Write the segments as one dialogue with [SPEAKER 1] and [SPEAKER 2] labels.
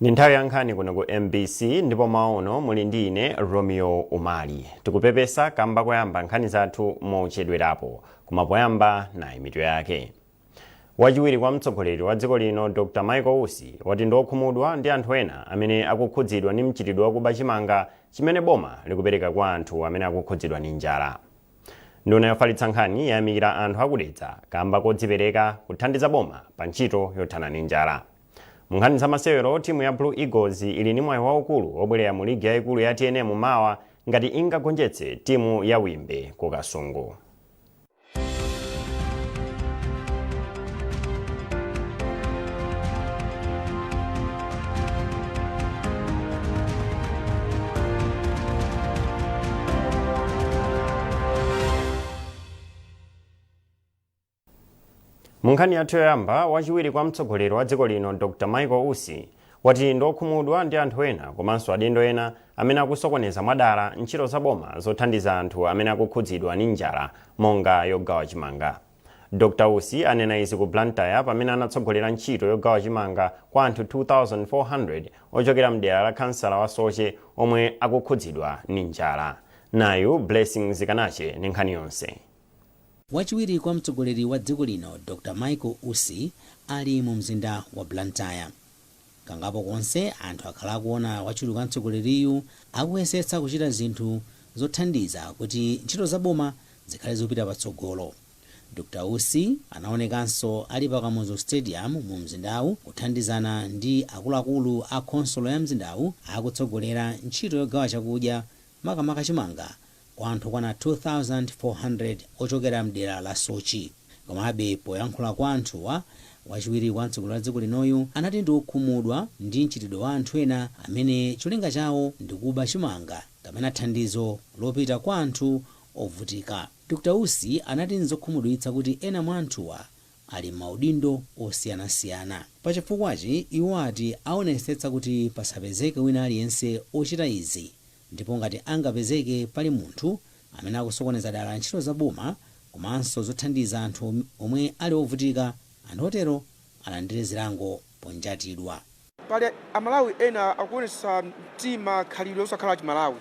[SPEAKER 1] Ni nthawi ya nkhani kuno ku MBC ndipo maono muli ndi ine Romeo Umali. Tikupepesa kamba koyamba nkhani zathu mochedwerapo kumapoyamba nayi mitu yake. Wachiwiri kwa mtsogoleri wa dziko lino Dr. Michael Usi wati ndokhumudwa ndi anthu ena amene akukhudzidwa ndi mchitidwe wakuba chimanga chimene boma likupereka kwa anthu amene akukhudzidwa ndi njala. Nduna yofalitsa nkhani yayamikira anthu akudetsa kamba kodzipereka kuthandiza boma pa ntchito yothana ndi njala. Munkhani za masewero timu ya Blue Eagles ili ni mwayi waukulu obwerera mu ligi yaikulu ya TNM mawa ngati ingagonjetse timu ya Wimbe ku Kasungu. Munkhani yathu yoyamba, wachiwiri kwa mtsogoleri wa dziko lino Dr. Michael Usi wati ndokhumudwa ndi anthu ena komanso adindo ena amene akusokoneza mwadala ntchito za boma zothandiza anthu amene akukhudzidwa ndi njala monga yogawa chimanga. Dr. Usi anena izi ku Blantyre pamene anatsogolera ntchito yogawa chimanga kwa anthu 2400 ochokera mdera la kansala wa Soche omwe akukhudzidwa ndi njala. Nayu Blessings Kanache ndi nkhani yonse.
[SPEAKER 2] Wachiwiri kwa mtsogoleri wa dziko lino Dr. Michael Usi ali mu mzinda wa Blantyre. Kangapo konse anthu akhala akuona wachiwiri kwa mtsogoleriyu akuyesetsa kuchita zinthu zothandiza kuti ntchito za boma zikhale zopita patsogolo. Dr. Usi anaonekanso ali pa Kamuzu Stadium mu mzindawu kuthandizana ndi akuluakulu a khonsolo ya mzindawu akutsogolera ntchito yogawa chakudya makamaka chimanga kwa anthu kwana 2400 ochokera mdera la Sochi. Komabe poyankhula kwa anthuwa, wachiwiri kwa mtsogoleri wa dziko linoyu anati ndi okhumudwa ndi mchitidwe wa anthu ena amene cholinga chawo ndi kuba chimanga kapena thandizo lopita kwa anthu ovutika. Dr. Usi anati nzokhumudwitsa kuti ena mwa anthuwa ali maudindo osiyanasiyana. Pachifukwachi iwo ati aonesetsa kuti pasapezeke wina aliyense ochita izi, ndipo ngati angapezeke pali munthu amene akusokoneza dala ntchito za boma komanso zothandiza anthu omwe ali ovutika, anthu otero alandire zilango ponjatidwa.
[SPEAKER 3] Pali amalawi ena akuonesa mtima khalidwe osakhala chimalawi.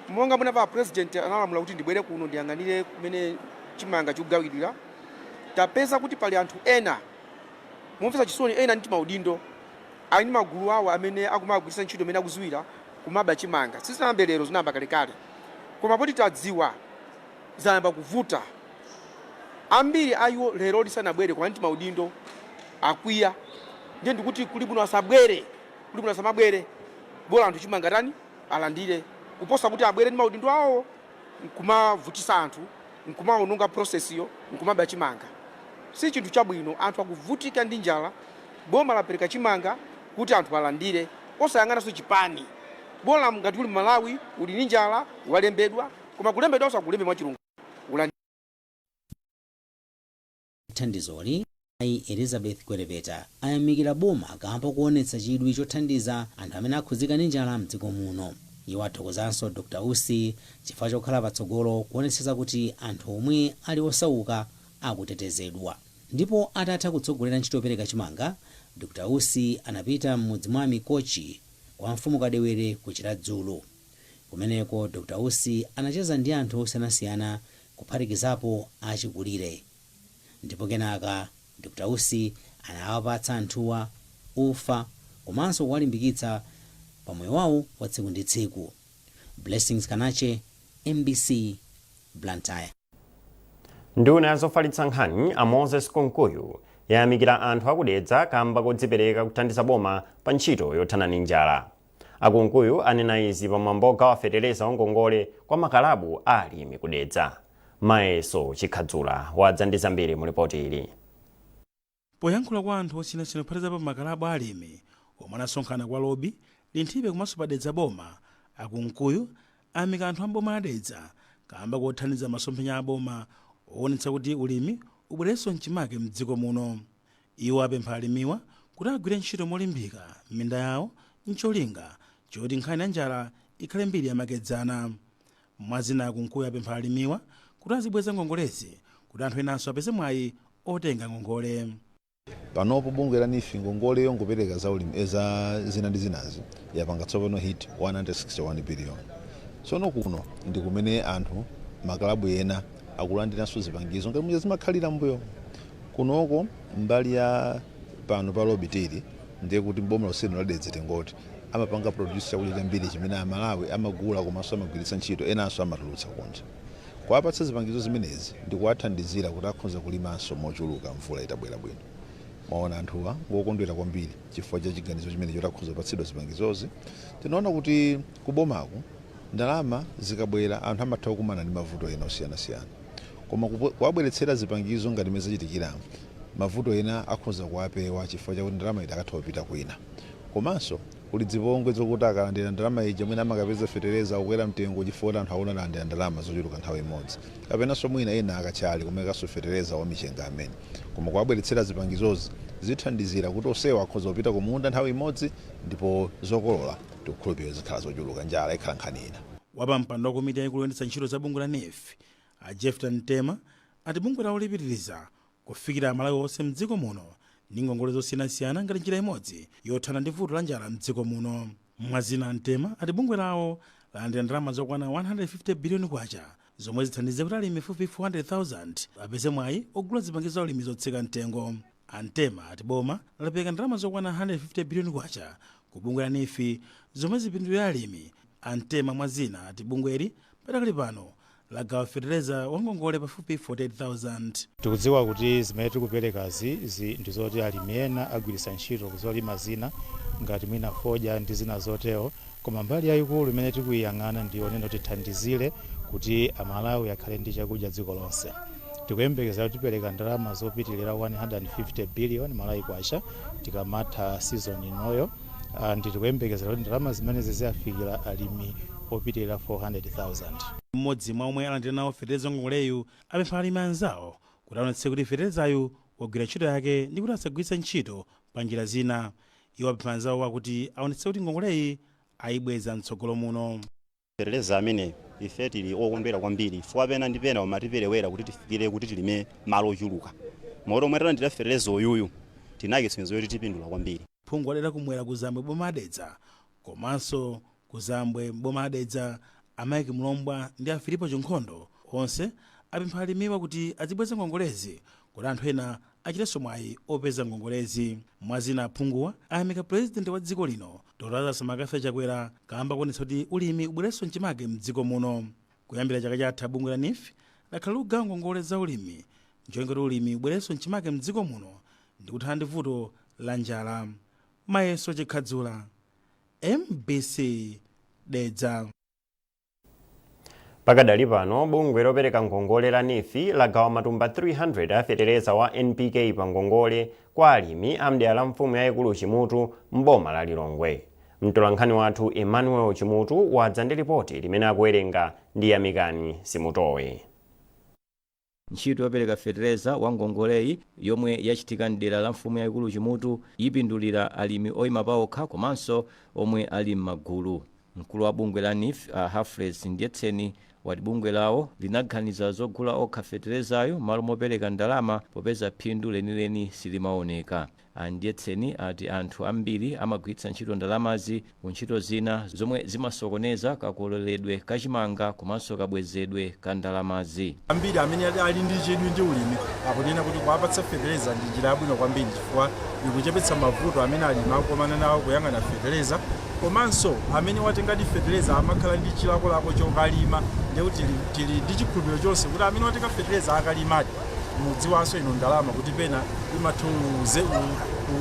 [SPEAKER 3] Monga muna pa president analamula kuti ndibwere kuno ndiyang'anire kumene chimanga chikugawidwira, tapeza kuti pali anthu ena momvetsa chisoni ena ndi maudindo ali magulu awo amene akumagwiritsa ntchito imene akuziwira kumaba chimanga. Sizinayambe lero, zinayamba kalekale, koma poti tadziwa zayamba kuvuta. Ambiri ayo lero lisanabwere kwa ndi maudindo akwiya, ndiye ndikuti kuli bwino asabwere, kuli bwino asamabwere, bora anthu chimanga tani alandire kuposa kuti abwere ndi maudindo awo nkumavutisa anthu, nkumaononga process yo, nkumaba chimanga. Si chinthu chabwino, anthu akuvutika ndi njala, boma lapereka chimanga kuti anthu alandire osayang'ananso chipani. Bola ngati uli Malawi uli ndi njala walembedwa, koma kulembedwa osakulembe mwa chilungu.
[SPEAKER 2] Thandizoli ayi Elizabeth Kwerepeta ayamikira boma kamba kuonetsa chidwi chothandiza anthu amene akhudzika ndi njala mdziko muno. Iwo athokozanso Dr. Usi chifukwa chokhala patsogolo kuonetsetsa kuti anthu omwe ali osauka akutetezedwa. Ndipo atatha kutsogolera ntchito yopereka chimanga, Dr. Usi anapita m'mudzi mwa Mikochi kwa mfumu Kadewere ku Chiradzulo. Kumeneko Dr. Usi anacheza ndi anthu osiyanasiyana kuphatikizapo achikulire. Ndipo kenaka Dr. Usi anawapatsa anthuwa ufa komanso kuwalimbikitsa pamoyo wawo wa tsiku ndi tsiku. Blessings Kanache, MBC, Blantyre.
[SPEAKER 1] Nduna yazofalitsa nkhani a Moses Konkuyu yayamikira anthu akudedza kamba kodzipereka kuthandiza boma pa ntchito yothana ndi njala. Akonkuyu anena izi pamwambo ogawa fetereza ongongole kwa makalabu alimi kudedza. Mayeso Chikhadzula wadza ndi zambiri mu ripoti ili.
[SPEAKER 4] Poyankhula kwa anthu osiyanasiyana kuphatikiza pa makalabu alimi omwe anasonkhana kwa lobi linthibe komanso padedza boma, Akonkuyu ayamika anthu amboma adedza kamba kothandiza masomphenya aboma oonetsa kuti ulimi ubwerenso mchimake mdziko muno. Iwo apempha alimiwa kuti agwire ntchito molimbika m'minda yawo ncholinga choti nkhani ya njala ikhale mbiri yamakedzana. Mwazina Akonkuyu apempha alimiwa kuti azibweza ngongolezi kuti anthu enanso apeze mwayi otenga ngongole.
[SPEAKER 5] Panopo bungwe la NIF ngongole yongopereka za ulimi eza zina ndi zinazi yapanga tsopano hit 161 billion. Tsono kuno ndi kumene anthu makalabu ena akulandiranso zipangizo ngati muje zimakhalira mbuyo kunoko mbali ya pano pa lobitiri ndiye kuti boma loseno ladedze tengoti amapanga produce chakudya chambiri chimene amalawi amagula komanso amagwiritsa ntchito enanso amatulutsa kunja. Kuwapatsa zipangizo zimenezi ndi kuwathandizira kuti akhoza kulimanso mochuluka mvula itabwera bwino. Maona anthuwa ngokondwera kwambiri chifukwa cha chiganizo chimene chotakhoza kupatsidwa zipangizozi. Tinaona kuti kubomaku ndalama zikabwera anthu amatha kukumana ndi mavuto ena osiyanasiyana. Koma kuwabweretsera zipangizo ngati meza chitikira mavuto ena akhoza kuwapewa chifukwa chakuti ndalama itakatha kupita kwina. Komanso kuli dzipongwe zokuti akalandira ndalama ija mwina amakapeza fetereza kukwera mtengo chifukwa anthu aona alandira ndalama zochuluka nthawi imodzi. Kapenanso mwina ena akachali kumekaso fetereza wa michenga amene. Koma kuwabweretsera zipangizozi zithandizira kuti osewa akhoza kupita kumunda nthawi imodzi ndipo zokolola tikukhulupirira zikhala zochuluka njala ikhala nkhani ina.
[SPEAKER 4] Wapa mpando wa komiti yaikulu yoyendetsa ntchito za bungwe la NIF a Jefferson Tema ati bungwe lawo lipitiriza kufikira amalawi onse mdziko muno ndi ngongole zosiyanasiyana ngati njira imodzi yothana ndi vuto la njala mdziko muno. Mwazina Ntema ati bungwe lawo lalandira ndalama zokwana 150 biliyoni kwacha zomwe zithandize kuti alimi 400,000 apeze mwayi ogula zipangizo za ulimi zotsika mtengo. Antema ati boma lapereka ndalama zokwana 150 biliyoni kwacha ku bungwe la NIF zomwe zipindulira alimi. Antema Mwazina ati bungweli patakali pano lagawa fetereza wangongole pafupi 48,000.
[SPEAKER 6] Tikudziwa kuti zimene tikuperekazi ndizoti alimi ena agwiritsa ntchito kuzolima zina ngati mwina fodya ndi zina zotero, koma mbali yayikulu imene tikuyang'ana ndiyo neno tithandizire kuti amalawi akhale ndi chakudya dziko lonse. Tikuyembekeza kuti tipereka ndalama zopitilira 150 billion malawi kwacha tikamatha season inoyo. Ndi tikuyembekeza kuti ndalama zimene zizafikira alimi opitilira 400,000.
[SPEAKER 4] Mmodzi mwa omwe alandira nawo fetereza ngongoleyu apempha alimi anzawo kuti aonetse kuti feterezayu wagwira ntchito yake ndi kuti asagwiritse ntchito pa njira zina. Iwo apempha anzawo wakuti aonetse kuti ngongoleyi ayibweza mtsogolo muno.
[SPEAKER 7] Fetereza amene ife tili okondwera kwambiri chifukwa pena ndi pena umatiperewera kuti tifikire kuti tilime malo ochuluka. Moro omwe talandira fetereza uyuyu tinakisimizo yoti tipindula kwambiri.
[SPEAKER 4] Phungu adera kumwera kuzambwe boma adedza komanso kuzambwe boma adedza Amaiki Mlombwa ndi a Filipo Chinkhondo onse apempha alimiwa kuti azibweza ngongolezi kuti anthu ena achitenso mwayi opeza ngongolezi. Mwazina Phunguwa ayamika president wa dziko lino Dr. Samakafe Chakwera kamba kuonetsa kuti ulimi ubwerenso mchimake mdziko muno. Kuyambira chaka chatha bungwe la NIF lakhala kugawa ngongole za ulimi njolinga kuti ulimi ubwerenso mchimake mdziko muno ndi kuthana ndi vuto la njala. Mayeso Chikhadzula, MBC Dedza.
[SPEAKER 1] Pakadali pano bungwe lopereka ngongole la NIF lagawa matumba 300 a fetereza wa NPK pa ngongole kwa alimi amdera la mfumu yayikulu Chimutu mboma la Lilongwe. Mtolankhani wathu Emmanuel Chimutu wadza ndi ripoti limene akuwerenga ndi Yamikani Simutowe.
[SPEAKER 8] Ntchito yopereka fetereza wa ngongoleyi yomwe yachitika mdera la mfumu yayikulu Chimutu ipindulira alimi oyima paokha komanso omwe ali m'magulu. Mkulu wa bungwe la NIF Hafles Ndietseni wati bungwe lawo linaganiza zogula okha feterezayo malo mopereka ndalama popeza phindu lenileni silimaoneka. Ndietseni ati anthu ambiri amagwiritsa ntchito ndalamazi ku ntchito zina zomwe zimasokoneza kakololedwe kachimanga komanso kabwezedwe ka ndalamazi.
[SPEAKER 9] Ambiri amene ali ndi chidwi ndi ulimi akunena kuti kuwapatsa fetereza ndi njira yabwino kwambiri chifukwa ikuchepetsa mavuto amene alimi akukumana nawo kuyang'ana fetereza, komanso amene watenga ndi fetereza amakhala ndi chilakolako chokalima ndikuti tili ndi chikhulupiriro chonse kuti amene watenga fetereza akalimadi mudziwanso ino ndalama kuti pena imatuluze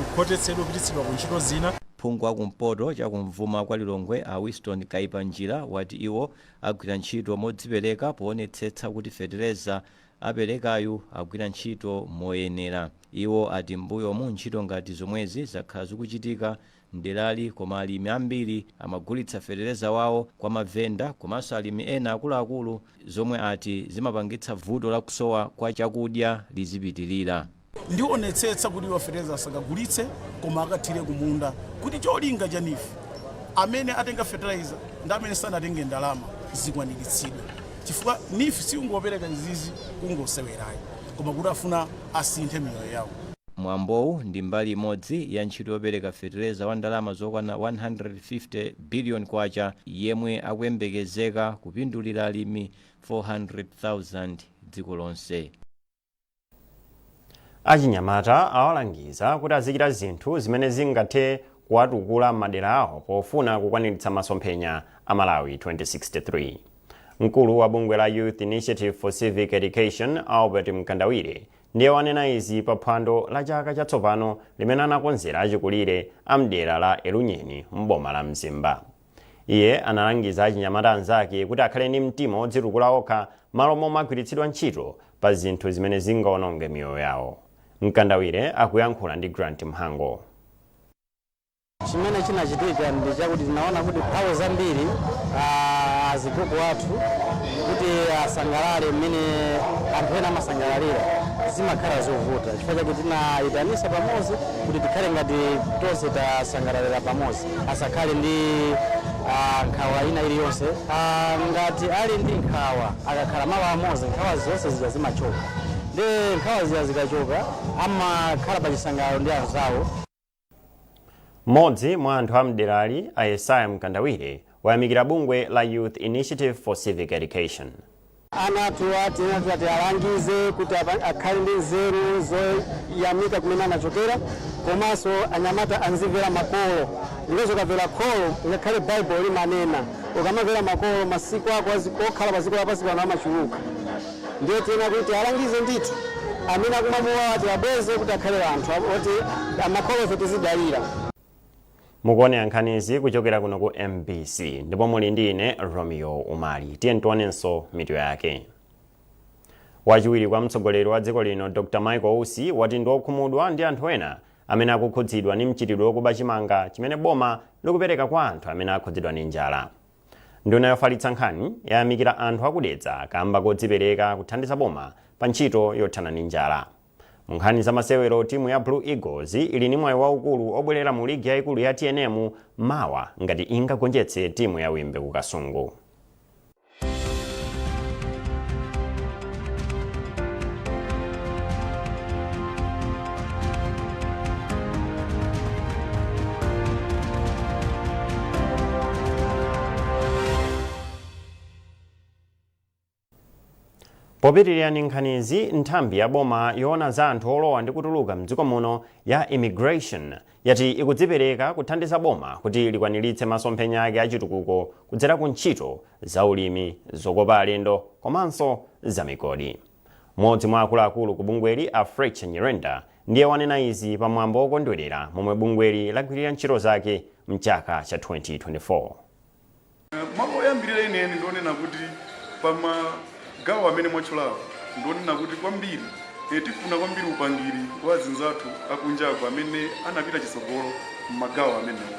[SPEAKER 9] ukhotetsedwe kupititsidwa ku ntchito zina.
[SPEAKER 8] Phungu wakumpoto chakumvuma kwa Lilongwe a Winston Kaipanjira wati iwo agwira ntchito modzipereka poonetsetsa kuti fetereza aperekayu agwira ntchito moyenera. Iwo ati mbuyo mu ntchito ngati zomwezi zakhala zikuchitika mderali koma alimi ambiri amagulitsa fetereza wawo kwa mavenda komanso alimi ena akuluakulu zomwe ati zimapangitsa vuto la kusowa kwa chakudya lizipitirira.
[SPEAKER 9] Ndionetsetsa kuti iwo fetereza asakagulitse koma akathire kumunda kuti cholinga cha NIF amene atenga fetereza ndi amene sanatenge ndalama zikwaniritsidwe chifukwa NIF siungopereka izizi kungosewerayo koma kuti afuna asinthe miyoyo yawo.
[SPEAKER 8] mwambowu ndi mbali imodzi ya ntchito yopereka fetereza wa ndalama zokwana 150 billion kwacha yemwe akuyembekezeka kupindulira alimi 400,000 dziko lonse.
[SPEAKER 1] Achinyamata awalangiza kuti azichita zinthu zimene zingathe kuwatukula madera awo pofuna kukwaniritsa masomphenya a Malawi 2063. Mkulu wa bungwe la Youth Initiative for Civic Education Albert Mkandawire ndiye wanena izi pa phwando la chaka chatsopano limene anakonzera achikulire amdera la Elunyeni m'boma la Mzimba. Iye analangiza achinyamata anzake kuti akhale ndi mtima odzitukula okha malo momwe agwiritsidwa ntchito pa zinthu zimene zingaononge miyoyo yawo. Mkandawire akuyankhula ndi Grant Mhango.
[SPEAKER 10] Chimene chinachitika ndi chakuti tinaona kuti mphawi zambiri azigugu athu kuti asangalale mmene anthu ena amasangalalira zimakhala zovuta. Chifukwa chake tinayitanisa pamodzi kuti tikhale ngati tonse tasangalalira pamodzi, asakhale ndi nkhawa ina iliyonse. Ngati ali ndi nkhawa akakhala malo amodzi nkhawa zonse zija zimachoka, ndi nkhawa zija zikachoka amakhala pa chisangalalo ndi anzawo.
[SPEAKER 1] Mmodzi mwa anthu amderali a Yesaya Mkandawire wayamikira bungwe la Youth Initiative for Civic Education.
[SPEAKER 10] Ana athu ati alangize kuti akhale ndi nzeru zoyamika kumene anachokera, komanso anyamata anzimvera makolo. Ndipo ukamvera kholo ngakhale Bible limanena ukamamvera makolo masiku ako okhala pa dziko lapansi pano amachuluka. Ndiye tena kuti alangize ndithu amene akumamuwa ati abweze kuti akhale anthu oti amakolo ife tizidalira.
[SPEAKER 1] Mukuona nkhanizi kuchokera kuno ku MBC ndipo muli ndi ine Romeo Umali. Tiye ntionenso mitu yake. Wachiwiri kwa mtsogoleri wa dziko lino Dr. Michael Usi wati ndi okhumudwa ndi anthu ena amene akukhudzidwa ndi mchitidwe wokuba chimanga chimene boma likupereka kwa anthu amene akhudzidwa ndi njala. Nduna yofalitsa nkhani yayamikira anthu akudetsa kamba kodzipereka kuthandiza boma pa ntchito yothana ndi njala. Mu nkhani za masewero timu ya Blue Eagles ili ndi mwayi waukulu obwerera mu ligi yaikulu ya TNM mawa ngati ingagonjetse timu ya Wimbe ku Kasungu. Popitirira ndi nkhanizi, nthambi ya boma yoona za anthu olowa ndi kutuluka mdziko muno ya Immigration yati ikudzipereka kuthandiza boma kuti likwaniritse masomphenya ake achitukuko kudzera ku ntchito za ulimi, zokopa alendo komanso za migodi. Mmodzi mwa akuluakulu ku bungweli a Fletch Nyirenda ndiye wanena izi pa mwambo wokondwerera momwe bungweli lagwirira ntchito zake mchaka cha 2024.
[SPEAKER 11] Mambo oyambirira ine ndionena kuti gawo amene mwachulawo ndionena kuti kwambiri tifuna kwambiri upangiri wa zinzathu akunjako amene anapita chisogolo m'magawo amenewo.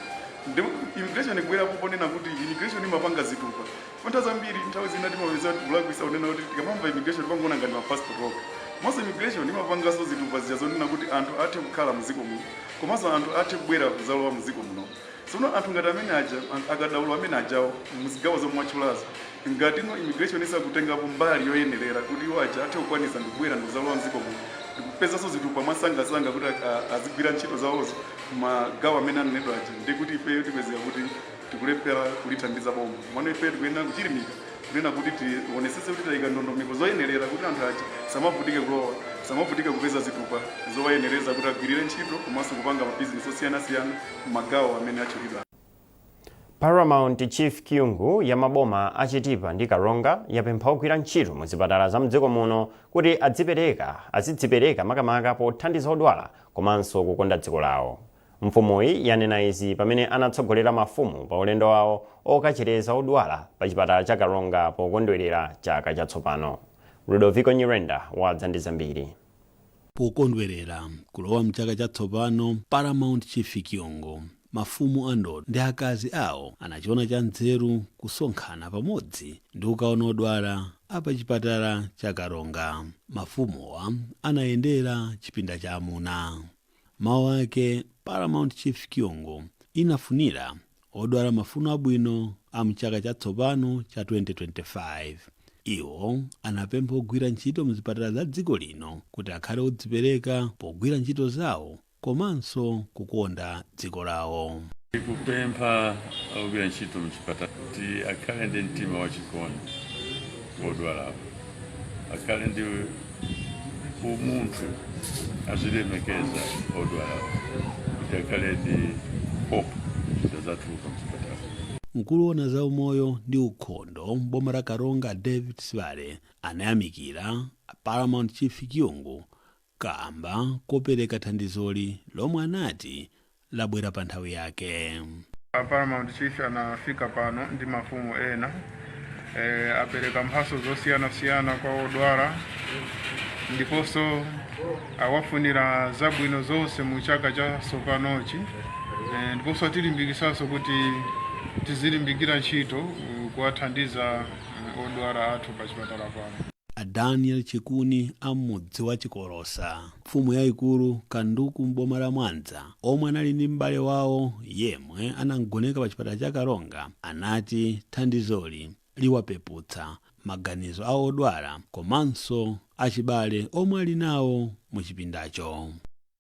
[SPEAKER 11] Immigration ikubwerapo ponena kuti immigration imapanga zitupa. Nthawi zambiri nthawi zina timapeza kulakwisa unena kuti tikamamva immigration timangoona ngati mapassport okha. Most immigration imapanganso zitupa zija zonena kuti anthu athe kukhala muziko muno komanso anthu athe kubwera kuzalowa muziko muno. Tsono anthu ngati amene aja akadaulo amene ajawo muzigawo zomwe mwachulazo ngati ino immigration isakutengapo mbali yoyenerera kuti iwo aja athe kukwanisa ndikubwera ndikuzalowa mziko muno ndikupezanso zitupa mwasangasanga kuti azigwira ntchito zawozo magawo amene anenedwa aja ndi kuti ife tipezeka kuti tikulephera kulithandiza boma. Mwana ife tikuyenera kuchilimika kunena kuti tionesese kuti tayika ndondomeko zoyenerera kuti anthu aja samavutike kulowa, samavutike kupeza zitupa zowayenereza kuti agwirire ntchito komanso kupanga mabizinesi osiyanasiyana m'magawo amene achulidwa.
[SPEAKER 1] Paramount Chief Kyungu ya maboma achitipa ndi Karonga yapempha ogwira ntchito mu zipatala za mdziko muno kuti azidzipereka makamaka pothandiza odwala komanso kukonda dziko lawo. Mfumuyi yanena izi pamene anatsogolera mafumu pa ulendo wawo okachereza odwala pa chipatala cha Karonga pokondwerera chaka chatsopano. Ludovico Nyirenda wadza ndi zambiri.
[SPEAKER 12] Pokondwerera kulowa mchaka chatsopano, Paramount Chief Kyungu, mafumu andodo ndi akazi awo anachiona cha nzeru kusonkhana pamodzi ndi kukaona odwala apa chipatala cha Karonga. Mafumuwa anayendera chipinda cha amuna. Mawu ake Paramount Chief Kyungu inafunira odwala mafuno abwino a mchaka chatsopano cha 2025. iwo anapempha ogwira ntchito mzipatala za dziko lino kuti akhale odzipereka pogwira ntchito zawo komanso kukonda dziko lawo.
[SPEAKER 13] Kupempha ogwira ntchito mzipatala kuti akhale ndi mtima wachikondi odwalawo, akhale ndi umunthu azilemekeza odwalawo, kuti akhale ndi hope zazatuluka mzipatala.
[SPEAKER 12] Mkulu za umoyo ndi ukhondo m'boma la Karonga David Sibale anayamikira Paramount Chief Kiyungu kamba kopereka thandizoli lomwe anati labwera pa nthawi yake.
[SPEAKER 14] Paramount Chief anafika pano ndi mafumu ena apereka mphaso zosiyana-siyana kwa odwala ndiponso awafunira zabwino zonse mu chaka cha sopanochi, ndiponso tilimbikitsanso kuti tizilimbikira ntchito kuwathandiza odwala athu pa chipatala pano.
[SPEAKER 12] Daniel Chikuni amudzi wa Chikolosa, mfumu yayikulu Kanduku m'boma la Mwanza, omwe anali ndi m'bale wawo yemwe anagoneka pa chipatala cha Karonga, anati thandizoli liwapeputsa maganizo a odwala komanso achibale omwe ali nawo mu chipindacho.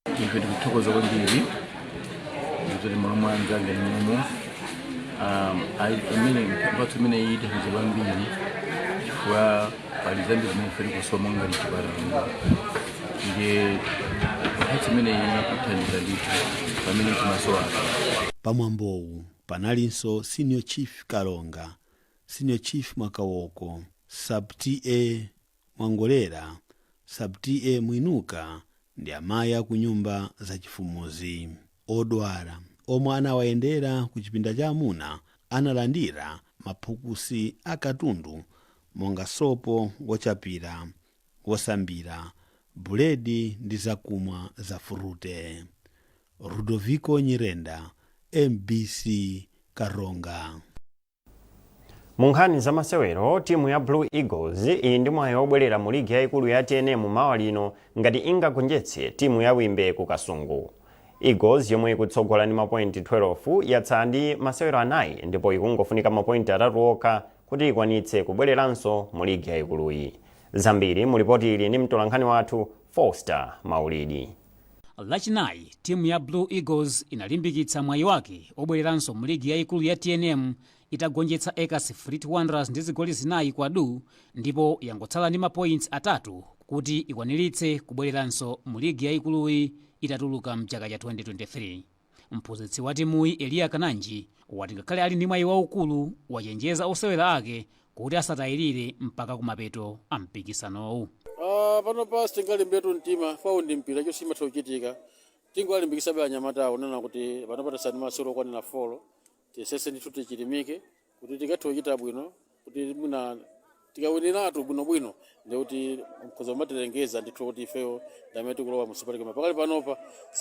[SPEAKER 15] Ife tikuthokoza kwambiri kuti Mwanza ngenomo amene mphatso imene iyita kwambiri chifukwa pali zambiri zimene ife tikusoma ngati chipatala, ndiye mphatso imene ikuthandiza ndithu pamene timasowa.
[SPEAKER 12] Pamwambowu panalinso Senior Chief Kalonga, Senior Chief Makawoko, Sub-TA Mwangolera, Sub-TA Mwinuka ndi amayi a ku nyumba za chifumuzi. Odwala omwe anawayendera ku chipinda cha amuna analandira maphukusi akatundu monga sopo wochapira, wosambira, buledi ndi zakumwa za furute. Rudoviko Nyirenda, MBC Karonga.
[SPEAKER 1] Mu nkhani za masewero, timu ya Blue Eagles ili ndi mwayi obwerera mu ligi yayikulu ya TNM mawa lino ngati ingagonjetse timu ya Wimbe ku Kasungu. Eagles yomwe ikutsogola ndi mapointi 12 yatsala ndi masewero anayi ndipo ikungofunika mapointi 3 okha kuti ikwanitse kubwereranso mu ligi yayikuluyi. Zambiri mu ripoti ili ndi mtolankhani wathu Foster Maulidi.
[SPEAKER 16] Lachinayi, timu ya Blue Eagles inalimbikitsa mwayi wake obwereranso mu ligi yayikulu ya TNM itagonjetsa Ekasi Fleet Wanderers ndi zigoli zinayi kwa du, ndipo yangotsala ndi mapoints 3 kuti ikwaniritse kubwereranso mu ligi yayikuluyi itatuluka mchaka cha 2023. Mphunzitsi wa timuyi Elia Kananji wati ngakhale ali ndi mwayi waukulu wachenjeza osewera ake kuti asatayirire mpaka kumapeto a mpikisanowu.
[SPEAKER 17] Pano pasi tingalimbetu mtima faundi mpira cho simatha kuchitika, tingalimbikitsabe anyamata unena kuti pano patasani masewero okwanira 4 tisese ndithu tichilimike kuti tikathe kuchita bwino, kuti muna tikawiniratu bwinobwino ndikuti mkhoza matilengeza ndithu kuti ifeyo ndamene tikulowa mu Super League. Pakali panopa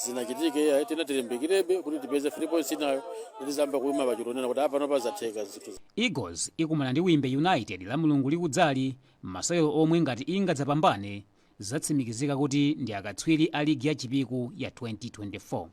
[SPEAKER 17] zinachitike tina tilimbikirebe kuti tipeze 3 points inayo tizamba kuima pachitonena kuti panopa zatheka zithu.
[SPEAKER 16] Eagles ikumana ndi Wimbe United la mulungu likudzali masewero omwe ngati ingadzapambane zatsimikizika kuti ndi akatswiri a ligi ya chipiku ya 2024.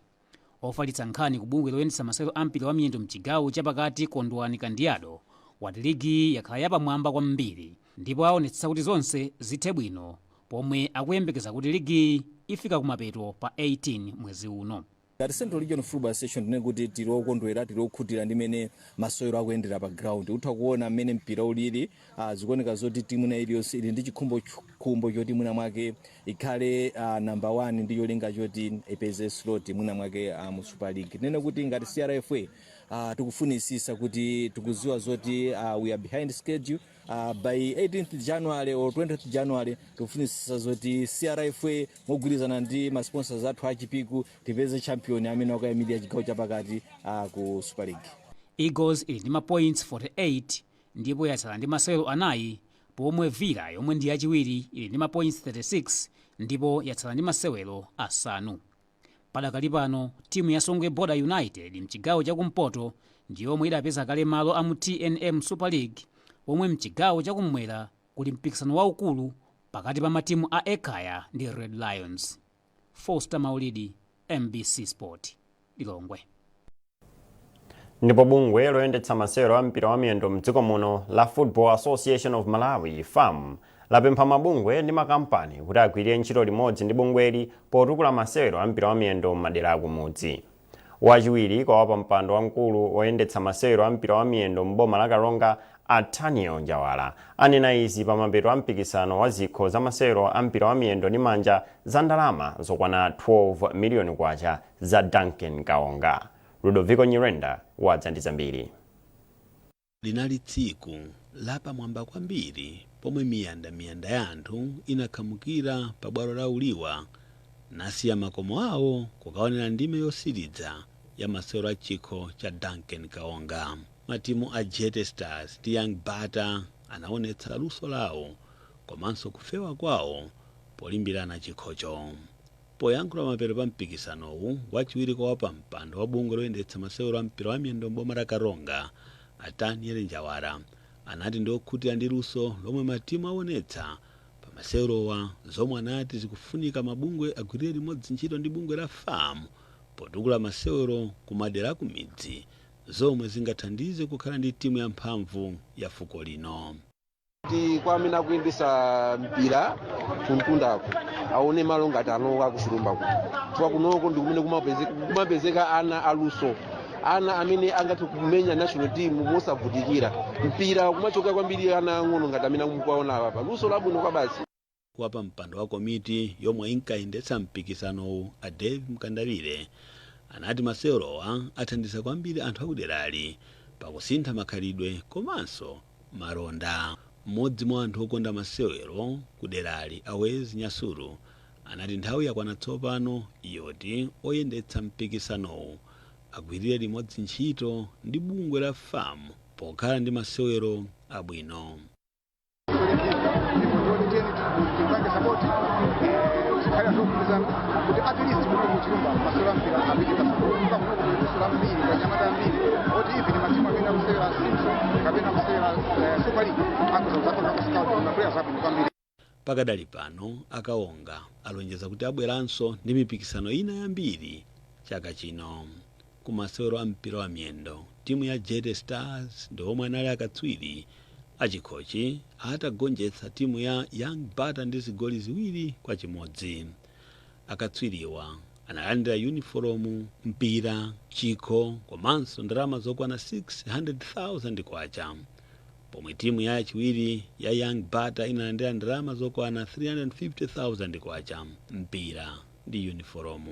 [SPEAKER 16] Ofalitsa nkhani ku bungwe loyendetsa masewero ampira wa miyendo mchigawo chapakati Kondwani Kandiado wati ligi yakhala yapamwamba kwambiri ndipo aonetsa kuti zonse zithe bwino, pomwe akuyembekeza kuti ligi ifika kumapeto pa 18 mwezi uno.
[SPEAKER 18] Ngati Central Region Football Association tinene kuti tili okondwera, tili okhutira ndi mene masewero akuyendera pa ground. Utha kuona mmene mpira ulili, zikuoneka zoti timu ina iliyonse ili ndi chikhumbo choti mwina mwake ikhale number 1 ndi yolinga choti ipeze slot mwina mwake mu Super League. Tinene kuti ngati CRFA tikufunisisa kuti tikuziwa zoti we are behind schedule. By 18th January or 20th January tikufunisisa zoti CRFA mogwirizana ndi ma sponsors athu achipiku tipeze champion amene akayimira chigawo chapakati ku Super League.
[SPEAKER 16] Eagles ili ndi ma points 48 ndipo yatsala ndi masewero anayi, pomwe Villa yomwe ndi yachiwiri ili ndi ma points 36 ndipo yatsala ndi masewero asanu. Padakali pano timu ya Songwe Border United mchigawo chakumpoto ndi yomwe idapeza kale malo a mu TNM Super League, omwe mchigawo chakumwera kuli mpikisano waukulu pakati pa matimu a Ekaya ndi Red Lions. Foster Maulidi, MBC Sport, Lilongwe.
[SPEAKER 1] ndipo bungwe loyendetsa masewero a mpira wa miyendo mdziko muno la Football Association of Malawi FAM lapempha mabungwe ndi makampani kuti agwirire ntchito limodzi ndi bungweli potukula masewero a mpira wa miyendo m'madera akumudzi. Wachiwiri kwa wapampando wamkulu woyendetsa masewero a mpira wa miyendo m'boma la Karonga Atanio Njawala anena izi pa mapeto a mpikisano wa zikho za masewero a mpira wa miyendo ndi manja za ndalama zokwana 12 miliyoni kwacha za Duncan Kaonga. Ludovico Nyirenda wadza ndi zambiri.
[SPEAKER 12] Linali tsiku lapamwamba kwambiri pomwe miyanda ya anthu inakhamukira pa bwalo la uliwa nasiya makomo awo kukaonera ndime yosiridza ya masewero a chikho cha Duncan Kaonga. Matimu a Jet Stars ndi Young Bata anaonetsa luso lawo komanso kufewa kwawo polimbirana chikhocho. Poyankhula mapeto pa mpikisanowu, wachiwiri kwa wapampando wa bungwe loyendetsa masewero a mpira wa miyendo m'boma la Karonga Atanio Njawala anati ndiokhutira ndi luso lomwe matimu aonetsa pa masewerowa, zomwe anati zikufunika mabungwe agwirire limodzi ntchito ndi bungwe la FAM potukula masewero ku madera a kumidzi, zomwe zingathandize kukhala ndi timu yamphamvu ya fuko lino.
[SPEAKER 19] Kwa amene akuyendetsa mpira kumtundako aone malo ngati anoka kuchilumbaku chifukwa kunoko ndi kumene kumapezeka ana aluso, ana amene angathe kumenya national team mosavutikira. Mpira kumachoka kwambiri ana ang'ono ngati amene akuwaona apa luso labwino kwa basi.
[SPEAKER 12] Wapa mpando wa komiti yomwe inkayendetsa mpikisanowu a Dave Mkandavire anati masewerowa athandiza kwambiri anthu akuderali pakusintha makhalidwe komanso malonda. Mmodzi mwa anthu okonda masewero kuderali Awezi Nyasuru anati nthawi yakwana tsopano yoti oyendetsa mpikisanowu agwirire limodzi ntchito ndi bungwe la FAM pokhala ndi masewero abwino. Pakadali pano Akaonga alonjeza kuti abweranso ndi mipikisano ina yambiri chaka chino. Ku masewero a mpira wa miyendo, timu ya Jet Stars ndi omwe anali akatswiri achikhochi atagonjetsa timu ya Young Bata ndi zigoli 2-1. Akatswiriwa analandira uniform, mpira, chikho komanso ndalama zokwana 600,000 kwacha, pomwe timu ya chiwiri ya Young Bata inalandira ndalama zokwana 350,000 kwacha, mpira ndi uniform.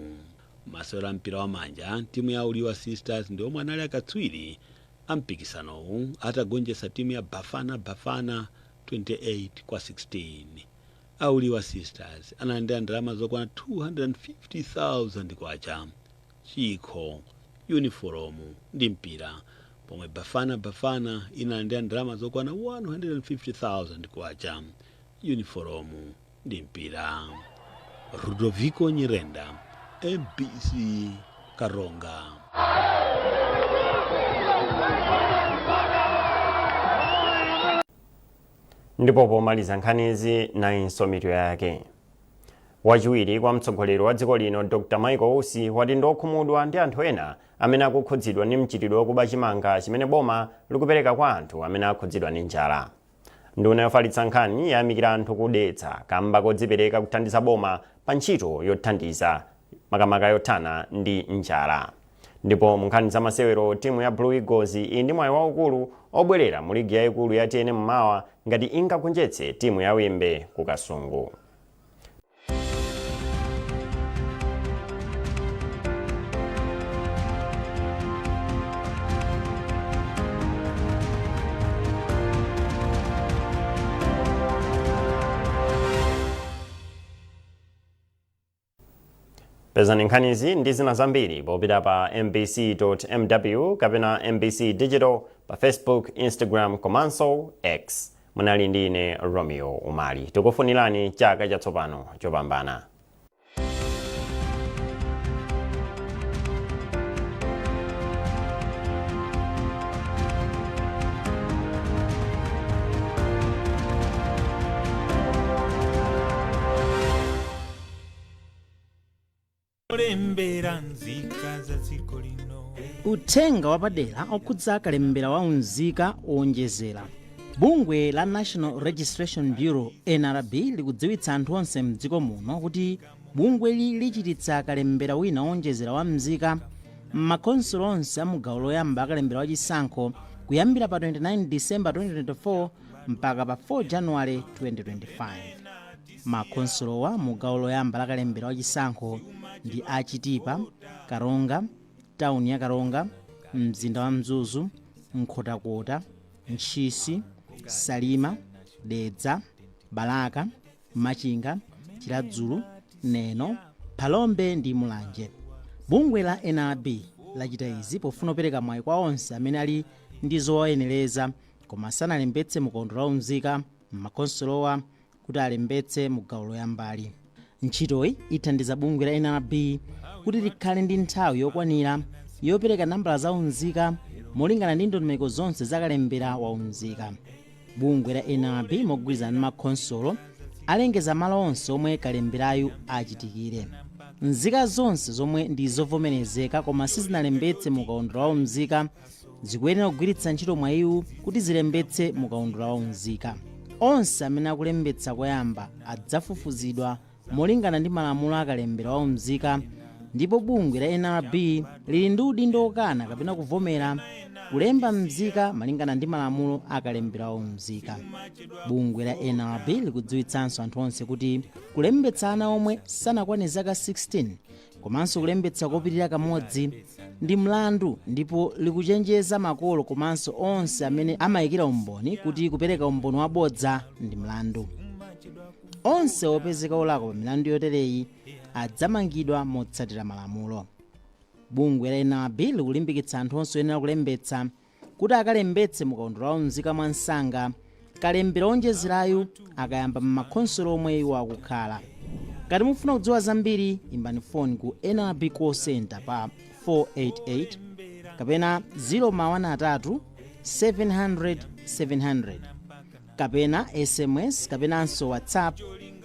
[SPEAKER 12] Masewero a mpira wa manja, timu ya Uliwa Sisters ndi omwe anali akatswiri ampikisanowu atagonjetsa timu ya Bafana 28-16. Uliwa Sisters analandira ndalama zokwana 250,000 kwacha, chikho, uniform ndi mpira, pomwe Bafana inalandira ndalama zokwana 150,000 kwacha, uniform ndi mpira. Ludovico Nyirenda, MBC Karonga.
[SPEAKER 1] Ndipo pomaliza nkhanizi nayinso mitu yake. Wachiwiri kwa mtsogoleri wa dziko lino Dr. Michael Usi wati ndokhumudwa ndi anthu ena amene akukhudzidwa ndi mchitidwe wokuba chimanga chimene boma likupereka kwa anthu amene akhudzidwa ndi njala. Nduna yofalitsa nkhani yayamikira anthu kudetsa kamba kodzipereka kuthandiza boma pa ntchito yothandiza makamaka yothana ndi njala. Ndipo mu nkhani za masewero, timu ya Blue Eagles ili ndi mwayi waukulu obwerera mu ligi yayikulu ya TNM mmawa ngati ingagonjetse timu ya Wimbe ku Kasungu. Pezani nkhanizi ndi zina zambiri popita pa mbc.mw kapena MBC Digital pa Facebook, Instagram komanso X. Munali ndi ine Romeo Umali. Tikufunirani chaka chatsopano chopambana.
[SPEAKER 20] Olembera nzika za dziko lino
[SPEAKER 2] uthenga wapadera okhudza kalembera wa unzika owonjezera. Bungwe la National Registration Bureau NRB likudziwitsa anthu onse mdziko muno kuti bungweli lichititsa kalembera wina owonjezera wa mzika m'makonsolo onse a mugawo loyamba akalembera wachisankho kuyambira pa 29 December 2024 mpaka pa 4 January 2025. Makonsolowa mugawo loyamba la kalembera wachisankho ndi Achitipa, Karonga, Tauni ya Karonga, mzinda wa Mzuzu, Nkhotakota, Ntchisi, Salima, Dedza, Balaka, Machinga, Chiradzulu, Neno, Phalombe ndi Mulanje. Bungwe la NRB lachita izi pofuna kupereka mwayi kwa onse amene ali ndi zowayenereza koma sanalembetse mukaundula wa unzika m'makonsolowa kuti alembetse mugawo loyambali. Ntchitoyi ithandiza bungwe la NRB kuti likhale ndi nthawi yokwanira yopereka nambala za unzika molingana ndi ndondomeko zonse zakalembera wa unzika. Bungwe la NRB mogwirizana ndi makonsolo alengeza malo onse omwe kalemberayu achitikire. Nzika zonse zomwe ndi zovomerezeka koma sizinalembetse mukaundula wa unzika zikuyenera kugwiritsa ntchito mwayiwu kuti zilembetse mukaundula wa unzika. Onse amene akulembetsa koyamba adzafufuzidwa molingana ndi malamulo akalembera wa unzika, ndipo bungwe la NRB lili ndi udindo okana kapena kuvomera kulemba mzika malingana ndi malamulo akalembera wa unzika. Bungwe la NRB likudziwitsanso anthu onse kuti kulembetsa ana omwe sanakwane zaka 16 komanso kulembetsa kopitirira kamodzi ndi mlandu, ndipo likuchenjeza makolo komanso onse amene amayikira umboni kuti kupereka umboni wabodza ndi mlandu. Onse opezeka olakwa pa milandu yotereyi adzamangidwa motsatira malamulo. Bungwe la NRB likulimbikitsa anthu onse oyenera kulembetsa kuti akalembetse mukaundula wa unzika mwansanga kalembera owonjezerayu akayamba m'makonsolo omwe iwo akukhala. Ngati mufuna kudziwa zambiri imbani foni ku NRB call center pa 488 kapena 013 700 700 kapena SMS kapenanso WhatsApp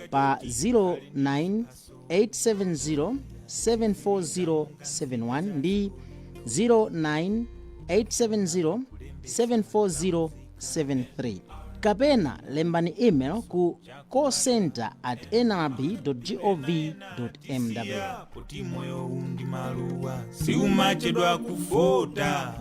[SPEAKER 2] pa 09870 74071 ndi 09870 74073 kapena lembani email ku callcenter@nrb.gov.mw.
[SPEAKER 20] Moyo undi maluwa si umachedwa kufota.